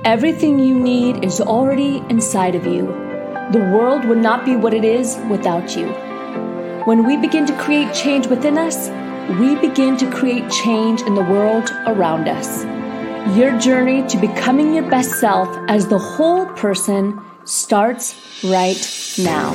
Everything you need is already inside of you. The world would not be what it is without you. When we begin to create change within us, we begin to create change in the world around us. Your journey to becoming your best self as the whole person starts right now.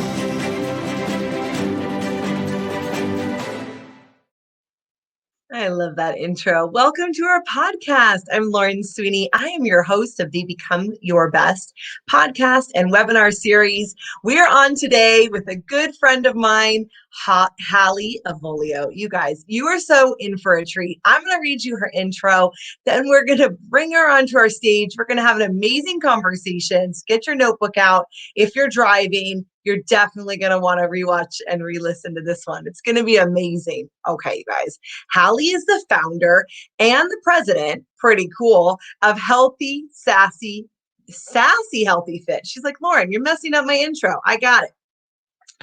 I love that intro. Welcome to our podcast. I'm Lauren Sweeney. I am your host of the Become Your Best podcast and webinar series. We're on today with a good friend of mine, Hallie Avolio. You guys, you are so in for a treat. I'm going to read you her intro. Then we're going to bring her onto our stage. We're going to have an amazing conversation. Get your notebook out. If you're driving, you're definitely going to want to rewatch and re-listen to this one. It's going to be amazing. Okay, you guys. Hallie is the founder and the president, pretty cool, of Sassy Healthy Fit. She's like, Lauren, you're messing up my intro. I got it.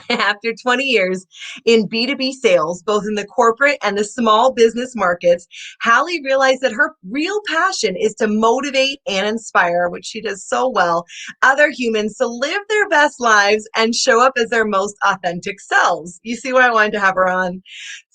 After 20 years in B2B sales, both in the corporate and the small business markets, Hallie realized that her real passion is to motivate and inspire, which she does so well, other humans to live their best lives and show up as their most authentic selves. You see why I wanted to have her on?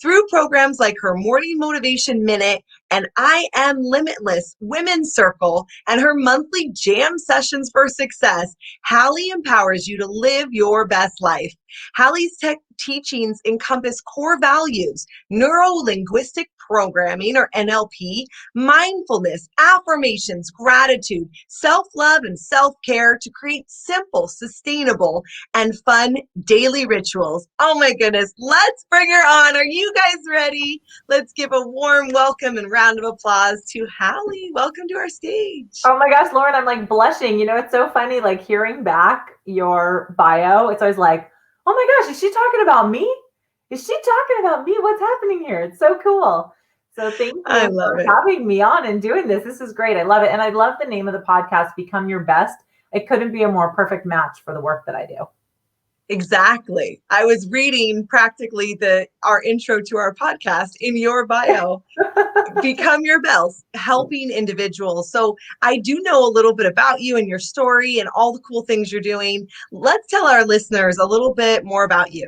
Through programs like her Morning Motivation Minute and I Am Limitless Women's Circle and her monthly jam sessions for success, Hallie empowers you to live your best life. Hallie's teachings encompass core values, neurolinguistic programming or NLP, mindfulness, affirmations, gratitude, self-love, and self-care to create simple, sustainable, and fun daily rituals. Oh my goodness, let's bring her on. Are you guys ready? Let's give a warm welcome and round of applause to Hallie. Welcome to our stage. Oh my gosh, Lauren, I'm like blushing. You know, it's so funny, like hearing back your bio. It's always like, oh my gosh, is she talking about me? Is she talking about me? What's happening here? It's so cool. So thank you for having me on and doing this. This is great. I love it. And I love the name of the podcast, Become Your Best. It couldn't be a more perfect match for the work that I do. Exactly. I was reading practically our intro to our podcast in your bio. Become Your Best, helping individuals. So I do know a little bit about you and your story and all the cool things you're doing. Let's tell our listeners a little bit more about you.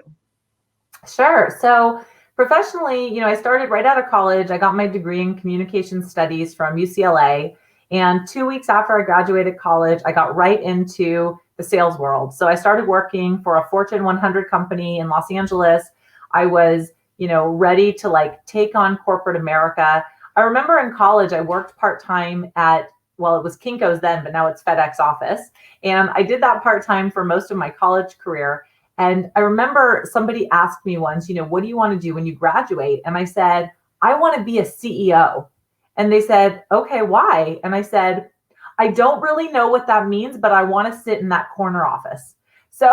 Sure. So professionally, you know, I started right out of college. I got my degree in communication studies from UCLA. And 2 weeks after I graduated college, I got right into the sales world. So I started working for a Fortune 100 company in Los Angeles. I was, you know, ready to like take on corporate America. I remember in college, I worked part-time at, well, it was Kinko's then, but now it's FedEx office. And I did that part-time for most of my college career. And I remember somebody asked me once, you know, what do you want to do when you graduate? And I said, I want to be a CEO. And they said, okay, why? And I said, I don't really know what that means, but I want to sit in that corner office. So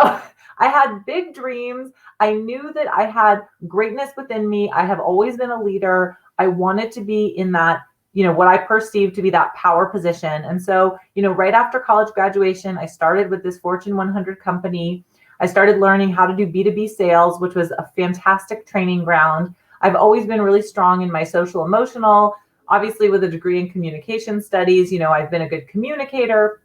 I had big dreams. I knew that I had greatness within me. I have always been a leader. I wanted to be in that, you know, what I perceived to be that power position. And so, you know, right after college graduation, I started with this Fortune 100 company. I started learning how to do B2B sales, which was a fantastic training ground. I've always been really strong in my social emotional. Obviously, with a degree in communication studies, you know, I've been a good communicator.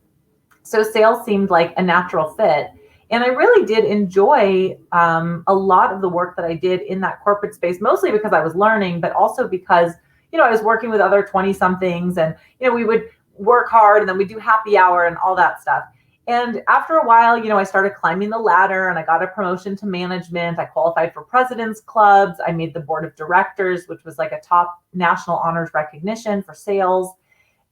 So sales seemed like a natural fit. And I really did enjoy a lot of the work that I did in that corporate space, mostly because I was learning, but also because, you know, I was working with other 20-somethings and, you know, we would work hard and then we'd do happy hour and all that stuff. And after a while, you know, I started climbing the ladder and I got a promotion to management. I qualified for president's clubs. I made the board of directors, which was like a top national honors recognition for sales.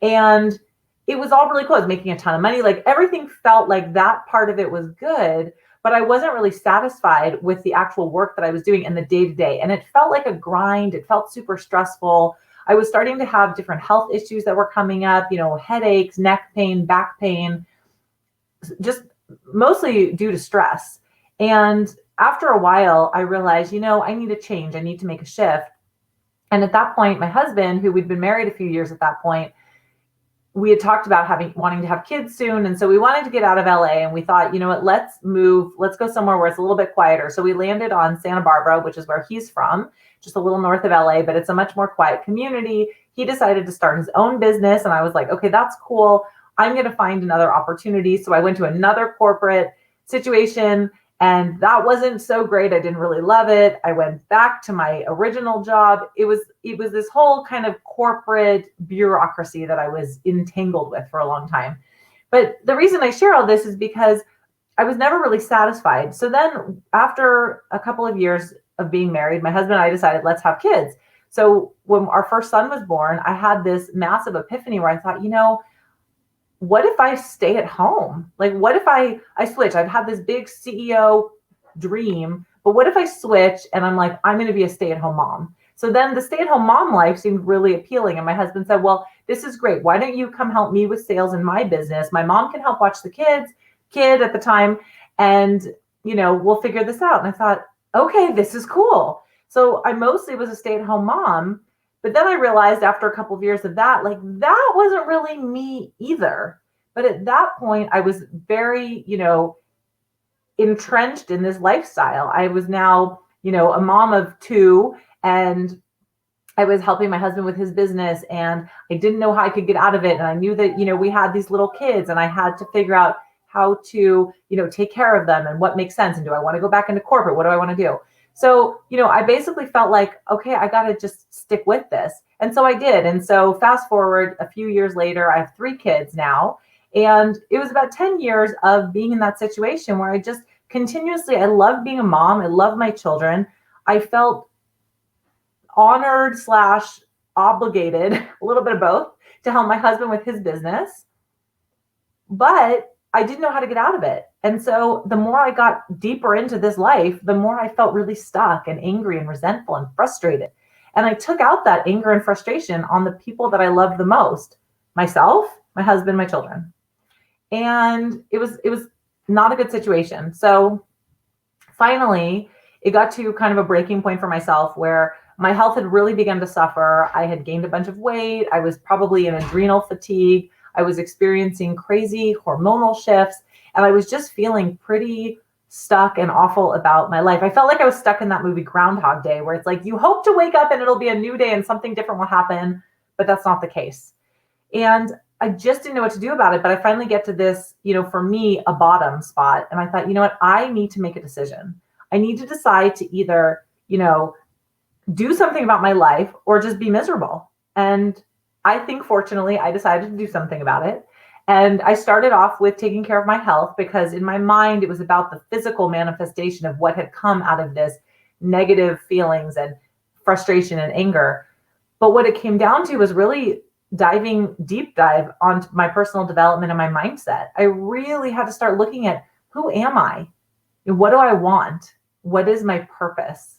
And it was all really cool. I was making a ton of money. Like everything felt like that part of it was good, but I wasn't really satisfied with the actual work that I was doing in the day-to-day. And it felt like a grind. It felt super stressful. I was starting to have different health issues that were coming up, you know, headaches, neck pain, back pain, just mostly due to stress. And after a while, I realized, you know, I need a change. I need to make a shift. And at that point, my husband, who we'd been married a few years at that point, we had talked about wanting to have kids soon. And so we wanted to get out of LA and we thought, you know what, let's go somewhere where it's a little bit quieter. So we landed on Santa Barbara, which is where he's from, just a little north of LA, but it's a much more quiet community. He decided to start his own business. And I was like, okay, that's cool. I'm going to find another opportunity. So I went to another corporate situation, and that wasn't so great. I didn't really love it. I went back to my original job. It was this whole kind of corporate bureaucracy that I was entangled with for a long time. But the reason I share all this is because I was never really satisfied. So then after a couple of years of being married, my husband and I decided, let's have kids. So when our first son was born, I had this massive epiphany where I thought, what if I stay at home? Like, what if I switch? I've had this big CEO dream, but what if I switch and I'm like, I'm going to be a stay-at-home mom? So then the stay-at-home mom life seemed really appealing. And my husband said, well, this is great. Why don't you come help me with sales in my business? My mom can help watch the kid at the time. And, we'll figure this out. And I thought, okay, this is cool. So I mostly was a stay-at-home mom. But then I realized after a couple of years of that, like that wasn't really me either. But at that point, I was very, entrenched in this lifestyle. I was now, a mom of two, and I was helping my husband with his business, and I didn't know how I could get out of it. And I knew that, we had these little kids, and I had to figure out how to, take care of them and what makes sense. And do I want to go back into corporate? What do I want to do? So, I basically felt like, okay, I got to just stick with this. And so I did. And so fast forward a few years later, I have 3 kids now. And it was about 10 years of being in that situation where I just continuously, I love being a mom. I love my children. I felt honored / obligated, a little bit of both, to help my husband with his business. But I didn't know how to get out of it. And so the more I got deeper into this life, the more I felt really stuck and angry and resentful and frustrated. And I took out that anger and frustration on the people that I loved the most, myself, my husband, my children. And it was not a good situation. So finally, it got to kind of a breaking point for myself where my health had really begun to suffer. I had gained a bunch of weight. I was probably in adrenal fatigue. I was experiencing crazy hormonal shifts, and I was just feeling pretty stuck and awful about my life. I felt like I was stuck in that movie Groundhog Day, where it's like you hope to wake up and it'll be a new day and something different will happen, but that's not the case. And I just didn't know what to do about it. But I finally get to this, for me, a bottom spot. And I thought, you know what, I need to make a decision. I need to decide to either, do something about my life or just be miserable. And I think, fortunately, I decided to do something about it. And I started off with taking care of my health, because in my mind, it was about the physical manifestation of what had come out of this negative feelings and frustration and anger. But what it came down to was really deep dive on my personal development and my mindset. I really had to start looking at, who am I? What do I want? What is my purpose?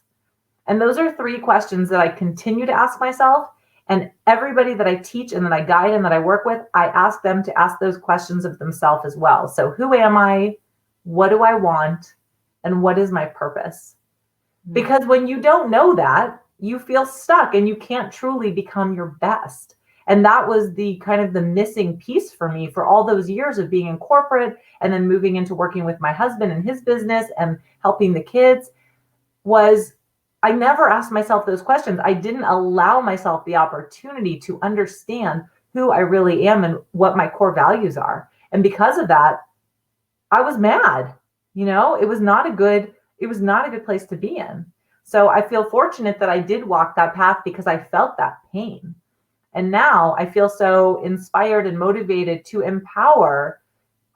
And those are 3 questions that I continue to ask myself. And everybody that I teach and that I guide and that I work with, I ask them to ask those questions of themselves as well. So who am I? What do I want? And what is my purpose? Because when you don't know that, you feel stuck and you can't truly become your best. And that was the kind of the missing piece for me for all those years of being in corporate and then moving into working with my husband and his business and helping the kids, was I never asked myself those questions. I didn't allow myself the opportunity to understand who I really am and what my core values are. And because of that, I was mad. It was not a good place to be in. So I feel fortunate that I did walk that path, because I felt that pain. And now I feel so inspired and motivated to empower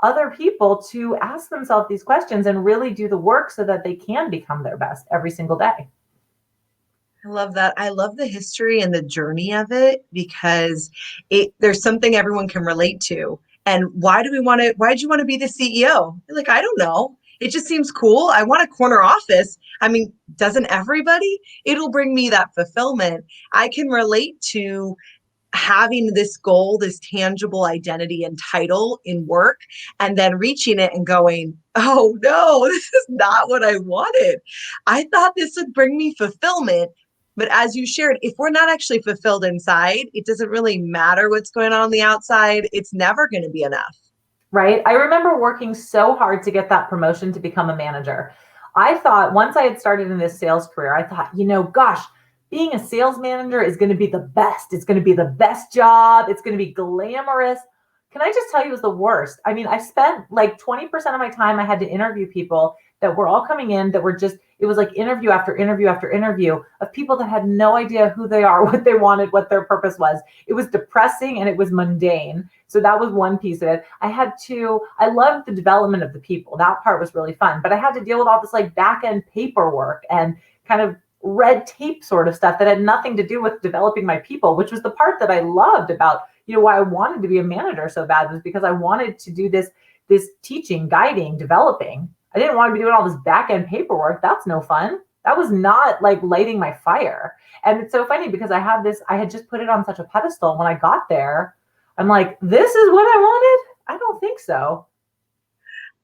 other people to ask themselves these questions and really do the work so that they can become their best every single day. I love that. I love the history and the journey of it, because there's something everyone can relate to. And why did you want to be the CEO? You're like, I don't know. It just seems cool. I want a corner office. I mean, doesn't everybody? It'll bring me that fulfillment. I can relate to having this goal, this tangible identity and title in work, and then reaching it and going, oh no, this is not what I wanted. I thought this would bring me fulfillment. But as you shared, if we're not actually fulfilled inside, it doesn't really matter what's going on the outside. It's never going to be enough. Right. I remember working so hard to get that promotion to become a manager. I thought once I had started in this sales career, I thought, gosh, being a sales manager is going to be the best. It's going to be the best job. It's going to be glamorous. can I just tell you, it was the worst. I mean, I spent like 20% of my time, I had to interview people that were all coming in that were just, it was like interview after interview after interview of people that had no idea who they are, what they wanted, what their purpose was. It was depressing and it was mundane. So that was one piece of it. I loved the development of the people. That part was really fun, but I had to deal with all this like back end paperwork and kind of red tape sort of stuff that had nothing to do with developing my people, which was the part that I loved about, why I wanted to be a manager so bad, was because I wanted to do this teaching, guiding, developing. I didn't want to be doing all this back end paperwork. That's no fun. That was not like lighting my fire. And it's so funny because I had just put it on such a pedestal. When I got there, I'm like, this is what I wanted? I don't think so.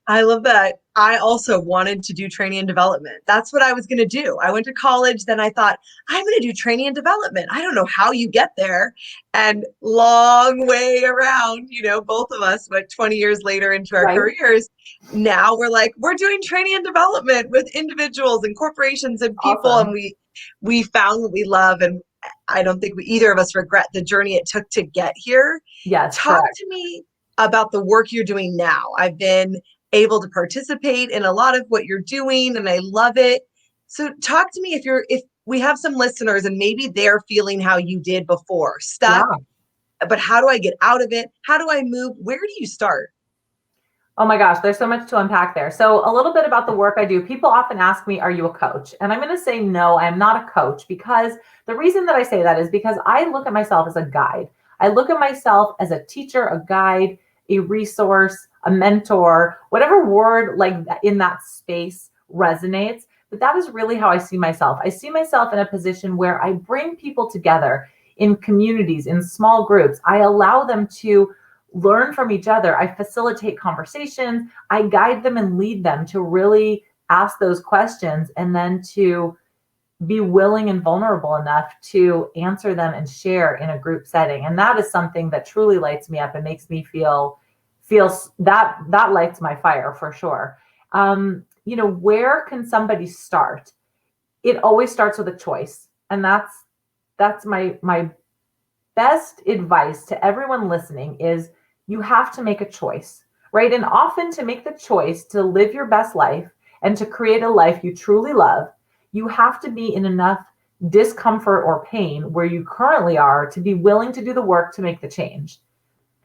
I love that. I also wanted to do training and development. That's what I was going to do. I went to college, then I thought, I'm going to do training and development. I don't know how you get there. And long way around, both of us, but 20 years later into our careers, now we're doing training and development with individuals and corporations and people. Awesome. And we found what we love. And I don't think either of us regret the journey it took to get here. Yes. Talk to me about the work you're doing now. I've been able to participate in a lot of what you're doing, and I love it. So talk to me if we have some listeners and maybe they're feeling how you did before, stuck, but how do I get out of it? How do I move? Where do you start? Oh my gosh, there's so much to unpack there. So a little bit about the work I do. People often ask me, are you a coach? And I'm going to say, no, I'm not a coach, because the reason that I say that is because I look at myself as a guide. I look at myself as a teacher, a guide, a resource, a mentor, whatever word like that in that space resonates. But that is really how I see myself. I see myself in a position where I bring people together in communities, in small groups. I allow them to learn from each other. I facilitate conversations. I guide them and lead them to really ask those questions and then to be willing and vulnerable enough to answer them and share in a group setting. And that is something that truly lights me up and makes me feel that lights my fire for sure. Where can somebody start? It always starts with a choice. And that's my best advice to everyone listening is you have to make a choice, right? And often to make the choice to live your best life and to create a life you truly love, you have to be in enough discomfort or pain where you currently are to be willing to do the work to make the change.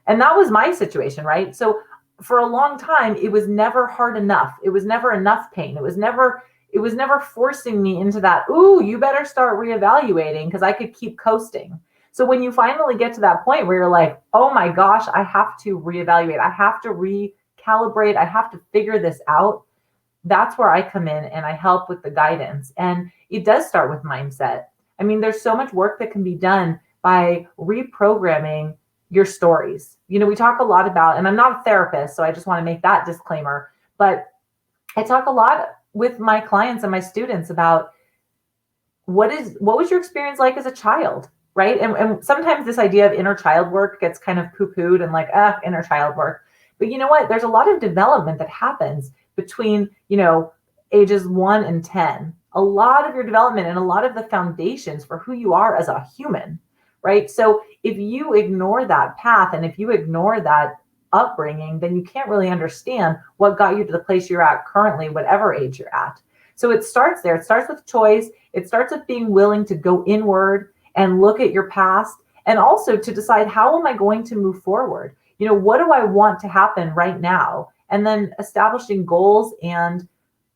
And that was my situation, right? So for a long time, it was never hard enough. It was never enough pain. It was never forcing me into that, ooh, you better start reevaluating, because I could keep coasting. So when you finally get to that point where you're like, oh my gosh, I have to reevaluate. I have to recalibrate. I have to figure this out. That's where I come in and I help with the guidance. And it does start with mindset. I mean, there's so much work that can be done by reprogramming your stories. We talk a lot about, and I'm not a therapist, so I just want to make that disclaimer, but I talk a lot with my clients and my students about what was your experience like as a child, right? And sometimes this idea of inner child work gets kind of poo-pooed and like, inner child work. But you know what? There's a lot of development that happens between, ages 1 and 10. A lot of your development and a lot of the foundations for who you are as a human, right? So if you ignore that path and if you ignore that upbringing, then you can't really understand what got you to the place you're at currently, whatever age you're at. So it starts there. It starts with choice. It starts with being willing to go inward and look at your past, and also to decide, how am I going to move forward? What do I want to happen right now? And then establishing goals and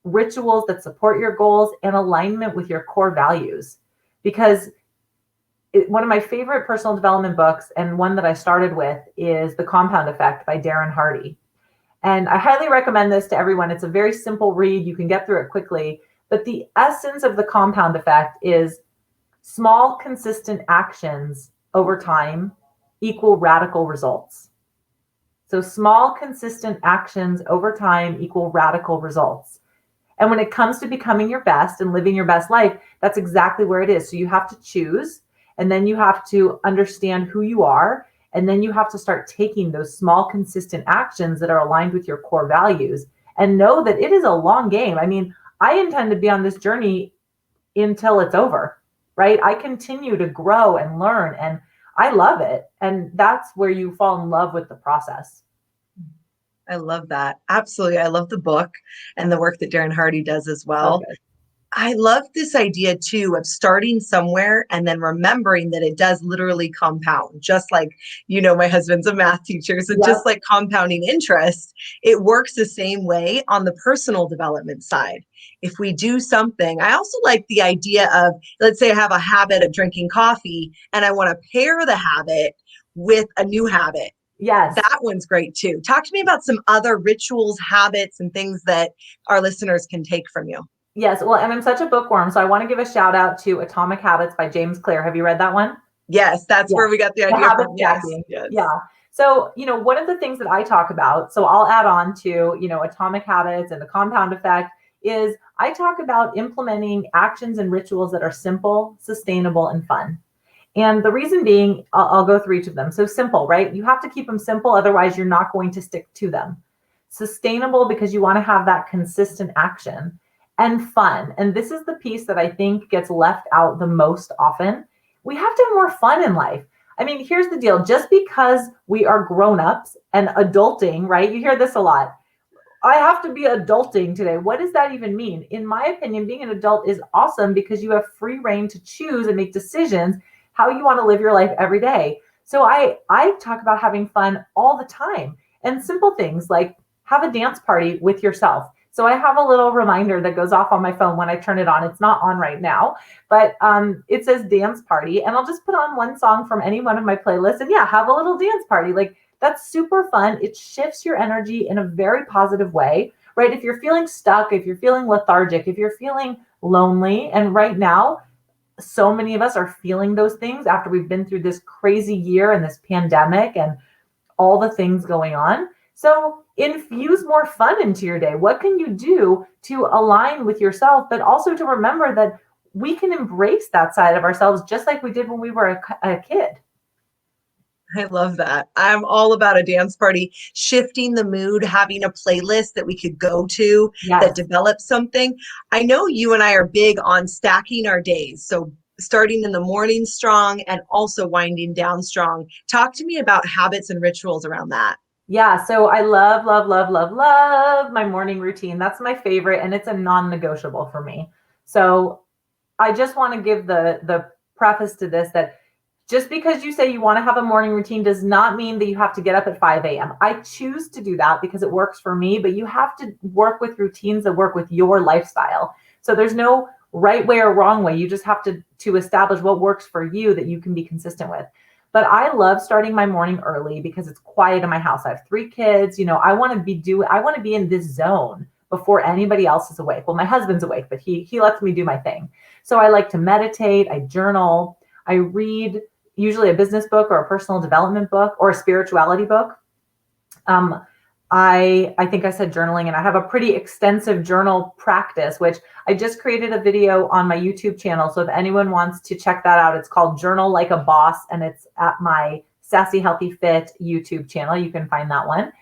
rituals that support your goals and alignment with your core values. Because one of my favorite personal development books, and one that I started with, is The Compound Effect by Darren Hardy. And I highly recommend this to everyone. It's a very simple read. You can get through it quickly. But the essence of the compound effect is small, consistent actions over time equal radical results. So small, consistent actions over time equal radical results. And when it comes to becoming your best and living your best life, that's exactly where it is. So you have to choose, and then you have to understand who you are. And then you have to start taking those small, consistent actions that are aligned with your core values, and know that it is a long game. I mean, I intend to be on this journey until it's over, right? I continue to grow and learn, and I love it. And that's where you fall in love with the process. I love that. Absolutely. I love the book and the work that Darren Hardy does as So well. good. I love this idea too of starting somewhere and then remembering that it does literally compound, just like, my husband's a math teacher. So Yep. just like compounding interest, it works the same way on the personal development side. If we do something, I also like the idea of, let's say I have a habit of drinking coffee and I want to pair the habit with a new habit. Yes. That one's great too. Talk to me about some other rituals, habits, and things that our listeners can take from you. Yes. Well, and I'm such a bookworm. So I want to give a shout out to Atomic Habits by James Clear. Have you read that one? Yes, that's Yeah. where we got the The idea habit from. Yes, stacking. yes. Yeah. So, one of the things that I talk about, so I'll add on to, Atomic Habits and the compound effect, is I talk about implementing actions and rituals that are simple, sustainable, and fun. And the reason being, I'll go through each of them. So simple, right? You have to keep them simple. Otherwise, you're not going to stick to them. Sustainable, because you want to have that consistent action. And fun. And this is the piece that I think gets left out the most often. We have to have more fun in life. I mean, here's the deal. Just because we are grown-ups and adulting, right? You hear this a lot. I have to be adulting today. What does that even mean? In my opinion, being an adult is awesome because you have free reign to choose and make decisions how you want to live your life every day. So I talk about having fun all the time, and simple things like have a dance party with yourself. So I have a little reminder that goes off on my phone when I turn it on. It's not on right now, but it says dance party, and I'll just put on one song from any one of my playlists and have a little dance party. Like, that's super fun. It shifts your energy in a very positive way, right? If you're feeling stuck, if you're feeling lethargic, if you're feeling lonely, and right now, so many of us are feeling those things after we've been through this crazy year and this pandemic and all the things going on. So infuse more fun into your day. What can you do to align with yourself, but also to remember that we can embrace that side of ourselves just like we did when we were a kid. I love that. I'm all about a dance party, shifting the mood, having a playlist that we could go to that develops something. I know you and I are big on stacking our days. So starting in the morning strong and also winding down strong. Talk to me about habits and rituals around that. Yeah, so I love, love, love, love, love my morning routine. That's my favorite, and it's a non-negotiable for me. So I just want to give the preface to this that just because you say you want to have a morning routine does not mean that you have to get up at 5 a.m. I choose to do that because it works for me, but you have to work with routines that work with your lifestyle. So there's no right way or wrong way. You just have to establish what works for you that you can be consistent with. But I love starting my morning early because it's quiet in my house. I have 3 kids. I want to be in this zone before anybody else is awake. Well, my husband's awake, but he lets me do my thing. So I like to meditate, I journal, I read usually a business book or a personal development book or a spirituality book. I think I said journaling, and I have a pretty extensive journal practice, which I just created a video on my YouTube channel. So if anyone wants to check that out, it's called Journal Like a Boss, and it's at my Sassy Healthy Fit YouTube channel. You can find that one.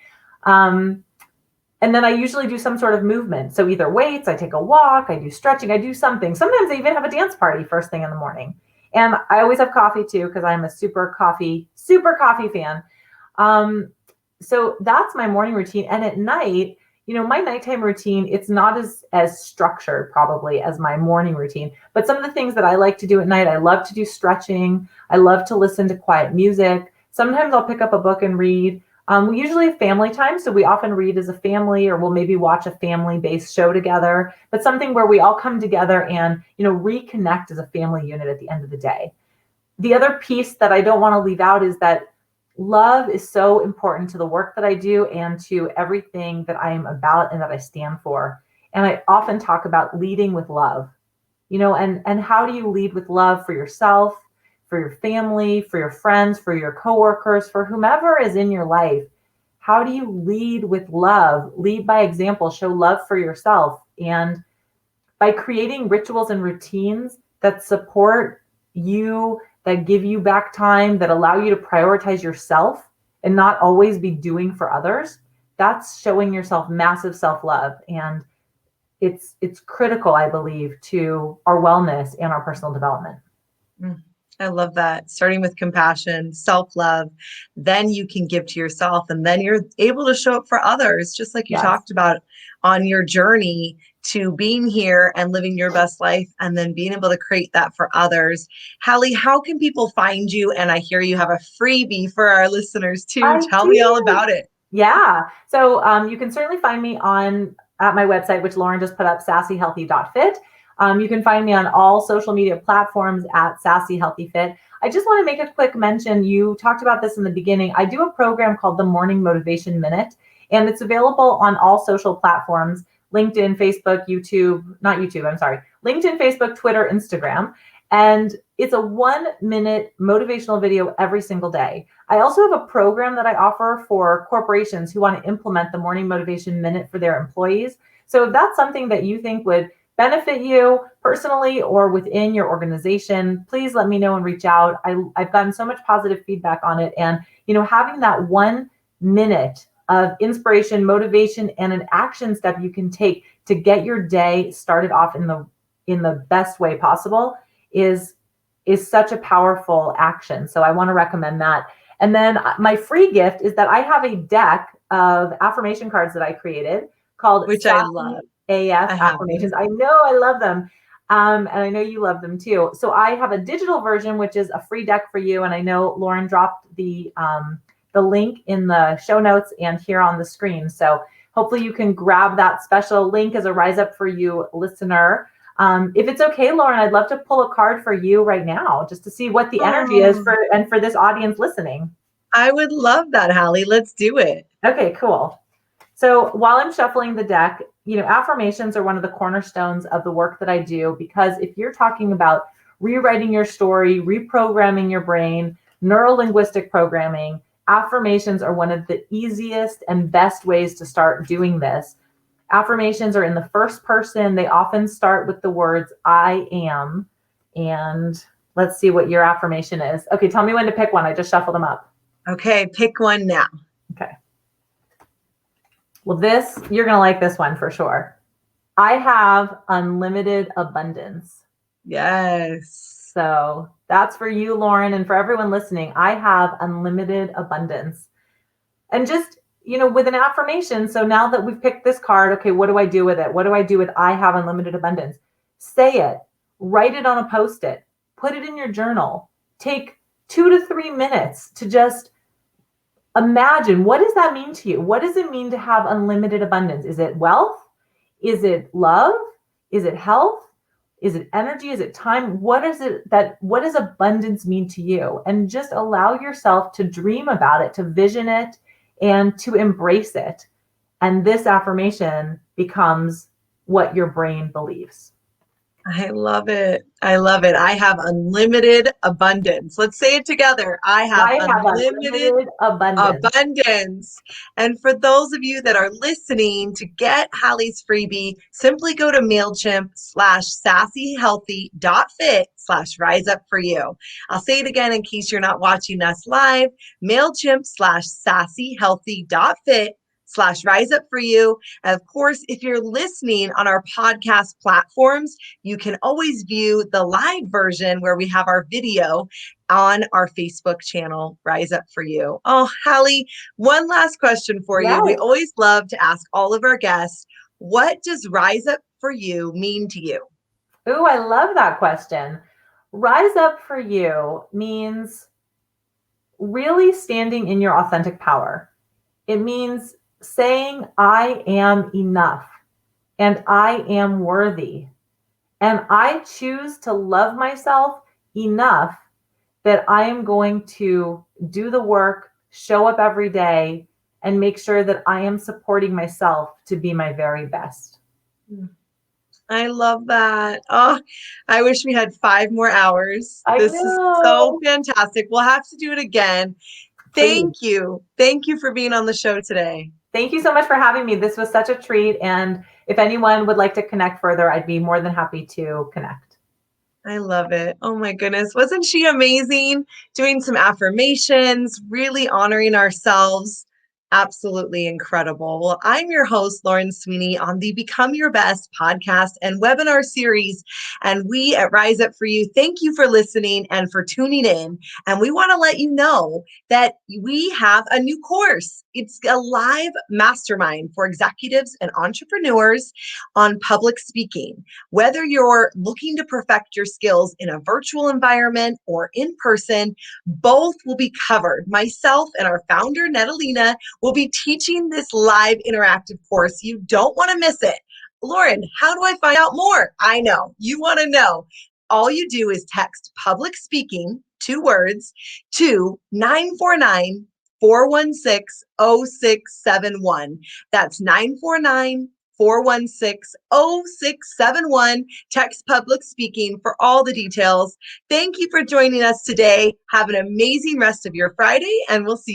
And then I usually do some sort of movement. So either weights, I take a walk, I do stretching, I do something. Sometimes I even have a dance party first thing in the morning. And I always have coffee too, because I'm a super coffee fan. So that's my morning routine. And at night, my nighttime routine, it's not as structured probably as my morning routine. But some of the things that I like to do at night, I love to do stretching. I love to listen to quiet music. Sometimes I'll pick up a book and read. We usually have family time, so we often read as a family, or we'll maybe watch a family-based show together, but something where we all come together and, reconnect as a family unit at the end of the day. The other piece that I don't want to leave out is that love is so important to the work that I do and to everything that I am about and that I stand for. And I often talk about leading with love, and how do you lead with love for yourself, for your family, for your friends, for your coworkers, for whomever is in your life? How do you lead with love? Lead by example, show love for yourself. And by creating rituals and routines that support you, that give you back time, that allow you to prioritize yourself and not always be doing for others, that's showing yourself massive self-love. And it's critical, I believe, to our wellness and our personal development. I love that. Starting with compassion, self-love, then you can give to yourself, and then you're able to show up for others, just like you Yes. talked about on your journey to being here and living your best life, and then being able to create that for others. Hallie, how can people find you? And I hear you have a freebie for our listeners too. I Tell me all do. about it. Yeah. So you can certainly find me at my website, which Lauren just put up, sassyhealthy.fit. You can find me on all social media platforms at Sassy Healthy Fit. I just want to make a quick mention. You talked about this in the beginning. I do a program called the Morning Motivation Minute, and it's available on all social platforms: LinkedIn, Facebook, LinkedIn, Facebook, Twitter, Instagram. And it's a 1-minute motivational video every single day. I also have a program that I offer for corporations who want to implement the Morning Motivation Minute for their employees. So if that's something that you think would benefit you personally or within your organization, please let me know and reach out. I've gotten so much positive feedback on it. And, having that 1 minute of inspiration, motivation, and an action step you can take to get your day started off in the best way possible is such a powerful action. So I want to recommend that. And then my free gift is that I have a deck of affirmation cards that I created called Which I love. Sassy AF I have affirmations. them. I know I love them. And I know you love them too. So I have a digital version, which is a free deck for you. And I know Lauren dropped the link in the show notes and here on the screen. So hopefully you can grab that special link as a Rise Up For You listener. If it's okay, Lauren, I'd love to pull a card for you right now, just to see what the energy is Oh, for this audience listening. I would love that, Hallie. Let's do it. Okay, cool. So while I'm shuffling the deck, affirmations are one of the cornerstones of the work that I do, because if you're talking about rewriting your story, reprogramming your brain, neurolinguistic programming, affirmations are one of the easiest and best ways to start doing this. Affirmations are in the first person. They often start with the words I am. And let's see what your affirmation is. Okay, tell me when to pick one. I just shuffled them up. Okay, pick one now. Okay. Well, you're going to like this one for sure. I have unlimited abundance. Yes. So that's for you, Lauren, and for everyone listening. I have unlimited abundance. And just, with an affirmation. So now that we've picked this card, okay, what do I do with it? What do I do with I have unlimited abundance? Say it, write it on a Post-it, put it in your journal. Take 2 to 3 minutes to just imagine, what does that mean to you? What does it mean to have unlimited abundance? Is it wealth? Is it love? Is it health? Is it energy? Is it time? What does abundance mean to you? And just allow yourself to dream about it, to vision it, and to embrace it. And this affirmation becomes what your brain believes. I love it. I love it. I have unlimited abundance. Let's say it together. I have unlimited abundance. abundance. And for those of you that are listening, to get Hallie's freebie, simply go to MailChimp /sassyhealthy.fit/rise up for you. I'll say it again in case you're not watching us live. MailChimp /sassyhealthy.fit/rise up for you. And of course, if you're listening on our podcast platforms, you can always view the live version where we have our video on our Facebook channel, Rise Up For You. Oh, Hallie, one last question for you. We Yes. always love to ask all of our guests, what does Rise Up For You mean to you? Ooh, I love that question. Rise up for you means really standing in your authentic power. It means saying, I am enough and I am worthy. And I choose to love myself enough that I am going to do the work, show up every day, and make sure that I am supporting myself to be my very best. I love that. Oh, I wish we had 5 more hours. This is so fantastic. We'll have to do it again. Thank you. Thank you for being on the show today. Thank you so much for having me. This was such a treat. And if anyone would like to connect further, I'd be more than happy to connect. I love it. Oh my goodness. Wasn't she amazing? Doing some affirmations, really honoring ourselves. Absolutely incredible. Well, I'm your host, Lauren Sweeney, on the Become Your Best podcast and webinar series. And we at Rise Up For You, thank you for listening and for tuning in. And we want to let you know that we have a new course. It's a live mastermind for executives and entrepreneurs on public speaking. Whether you're looking to perfect your skills in a virtual environment or in person, both will be covered. Myself and our founder, Natalina, will be teaching this live interactive course. You don't want to miss it. Lauren, how do I find out more? I know you want to know. All you do is text public speaking, 2 words, to 949 416 0671. That's 949 416 0671. Text public speaking for all the details. Thank you for joining us today. Have an amazing rest of your Friday, and we'll see you.